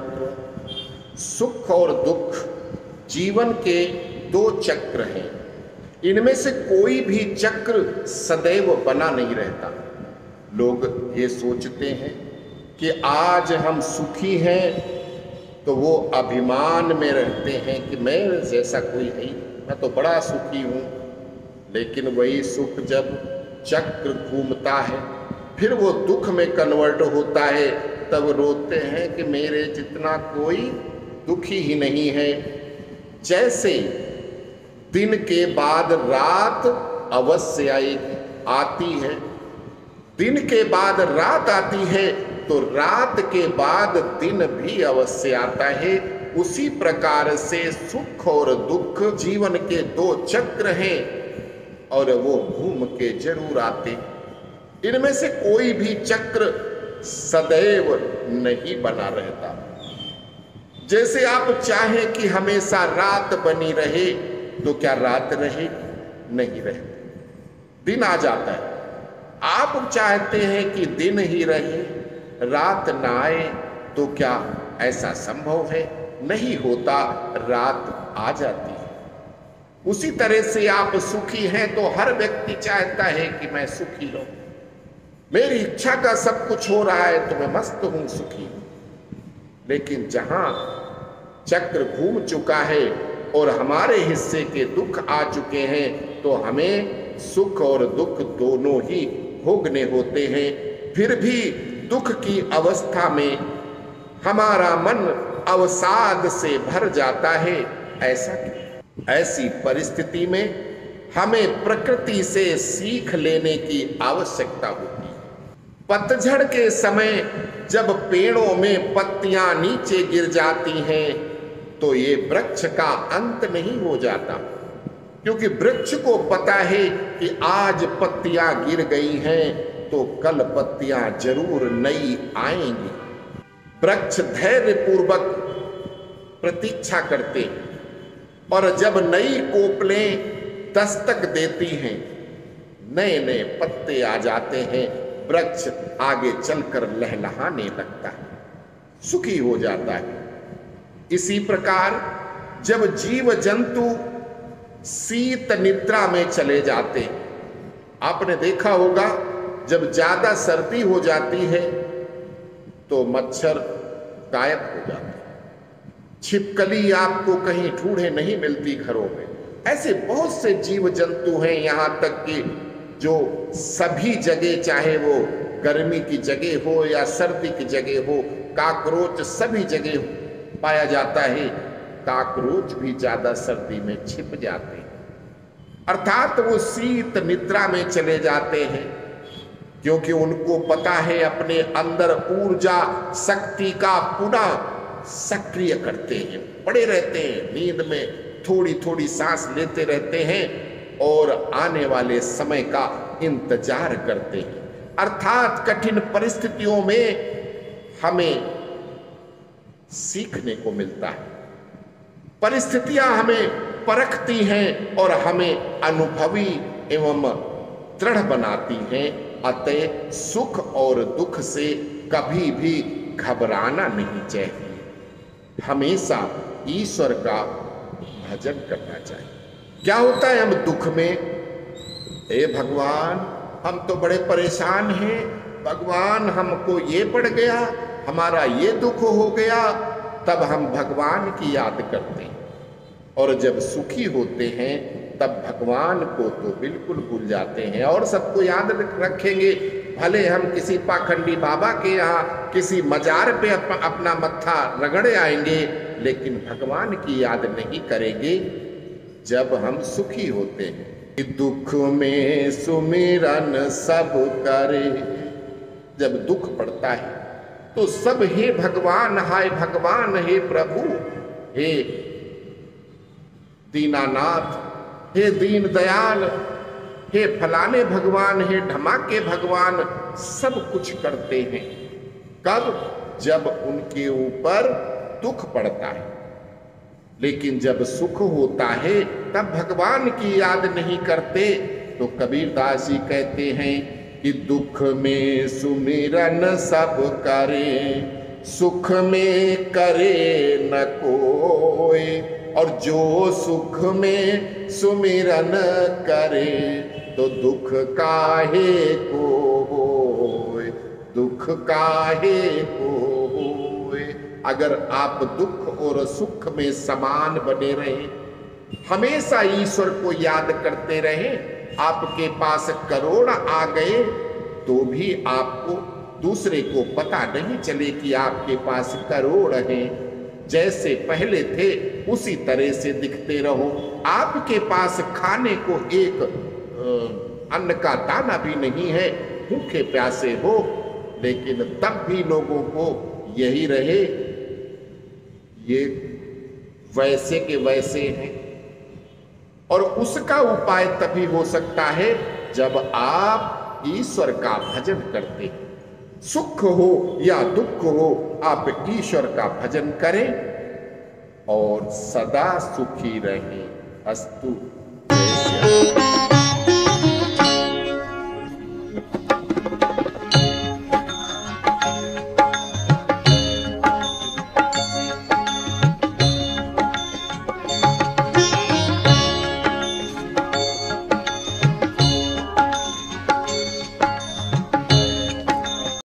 महत्व। सुख और दुख जीवन के दो चक्र हैं। इनमें से कोई भी चक्र सदैव बना नहीं रहता। लोग ये सोचते हैं कि आज हम सुखी हैं तो वो अभिमान में रहते हैं कि मैं जैसा कोई है, मैं तो बड़ा सुखी हूँ। लेकिन वही सुख जब चक्र घूमता है फिर वो दुख में कन्वर्ट होता है, तब रोते हैं कि मेरे जितना कोई दुखी ही नहीं है। जैसे दिन के बाद रात अवश्य आती है, दिन के बाद रात आती है तो रात के बाद दिन भी अवश्य आता है। उसी प्रकार से सुख और दुख जीवन के दो चक्र हैं और वो घूम के जरूर आते। इनमें से कोई भी चक्र सदैव नहीं बना रहता। जैसे आप चाहें कि हमेशा रात बनी रहे तो क्या रात रहेगी? नहीं रहती, दिन आ जाता है। आप चाहते हैं कि दिन ही रहे, रात ना आए, तो क्या ऐसा संभव है? नहीं होता, रात आ जाती है। उसी तरह से आप सुखी हैं तो हर व्यक्ति चाहता है कि मैं सुखी रहूं, मेरी इच्छा का सब कुछ हो रहा है तो मैं मस्त हूं, सुखी हूं। लेकिन जहां चक्र घूम चुका है और हमारे हिस्से के दुख आ चुके हैं तो हमें सुख और दुख दोनों ही भोगने होते हैं। फिर भी दुख की अवस्था में हमारा मन अवसाद से भर जाता है। ऐसा क्यों? ऐसी परिस्थिति में हमें प्रकृति से सीख लेने की आवश्यकता होती है। पतझड़ के समय जब पेड़ों में पत्तियां नीचे गिर जाती हैं तो ये वृक्ष का अंत नहीं हो जाता, क्योंकि वृक्ष को पता है कि आज पत्तियां गिर गई हैं तो कल पत्तियां जरूर नई आएंगी। वृक्ष धैर्य पूर्वक प्रतीक्षा करते हैं और जब नई कोपलें दस्तक देती हैं, नए नए पत्ते आ जाते हैं, वृक्ष आगे चलकर लहलहाने लगता है, सुखी हो जाता है। इसी प्रकार जब जीव जंतु शीत निद्रा में चले जाते, आपने देखा होगा जब ज्यादा सर्दी हो जाती है तो मच्छर गायब हो जाते हैं, छिपकली आपको कहीं ढूंढे नहीं मिलती घरों में। ऐसे बहुत से जीव जंतु हैं, यहां तक कि जो सभी जगह, चाहे वो गर्मी की जगह हो या सर्दी की जगह हो, काकरोच सभी जगह पाया जाता है। काकरोच भी ज्यादा सर्दी में छिप जाते हैं, अर्थात वो शीत निद्रा में चले जाते हैं, क्योंकि उनको पता है अपने अंदर ऊर्जा शक्ति का पुनः सक्रिय करते हैं, पड़े रहते हैं नींद में, थोड़ी थोड़ी सांस लेते रहते हैं और आने वाले समय का इंतजार करते हैं। अर्थात कठिन परिस्थितियों में हमें सीखने को मिलता है, परिस्थितियां हमें परखती हैं और हमें अनुभवी एवं दृढ़ बनाती हैं। अतः सुख और दुख से कभी भी घबराना नहीं चाहिए, हमेशा ईश्वर का भजन करना चाहिए। क्या होता है हम दुख में, हे भगवान हम तो बड़े परेशान हैं, भगवान हमको ये पड़ गया, हमारा ये दुख हो गया, तब हम भगवान की याद करते हैं। और जब सुखी होते हैं तब भगवान को तो बिल्कुल भूल जाते हैं और सबको याद रखेंगे। भले हम किसी पाखंडी बाबा के यहाँ किसी मजार पे अपना मत्था रगड़े आएंगे, लेकिन भगवान की याद नहीं करेंगे जब हम सुखी होते हैं। दुख में सुमिरन सब करे, जब दुख पड़ता है तो सब हे भगवान, हाय भगवान, हे प्रभु, हे दीनानाथ, हे दीन दयाल, हे फलाने भगवान, हे ढमाके भगवान, सब कुछ करते हैं। कब? जब उनके ऊपर दुख पड़ता है। लेकिन जब सुख होता है तब भगवान की याद नहीं करते। तो कबीरदास जी कहते हैं कि दुख में सुमिरन सब करे, सुख में करे न कोई, और जो सुख में सुमिरन करे, तो दुख काहे को होए, दुख काहे को होए। अगर आप दुख और सुख में समान बने रहें, हमेशा ईश्वर को याद करते रहें, आपके पास करोड़ आ गए तो भी आपको दूसरे को पता नहीं चले कि आपके पास करोड़ हैं। जैसे पहले थे उसी तरह से दिखते रहो। आपके पास खाने को एक अन्न का दाना भी नहीं है, भूखे प्यासे हो, लेकिन तब भी लोगों को यही रहे, ये वैसे के वैसे हैं। और उसका उपाय तभी हो सकता है जब आप ईश्वर का भजन करते हैं। सुख हो या दुख हो, आप ईश्वर का भजन करें और सदा सुखी रहें। अस्तु। जय श्री राम।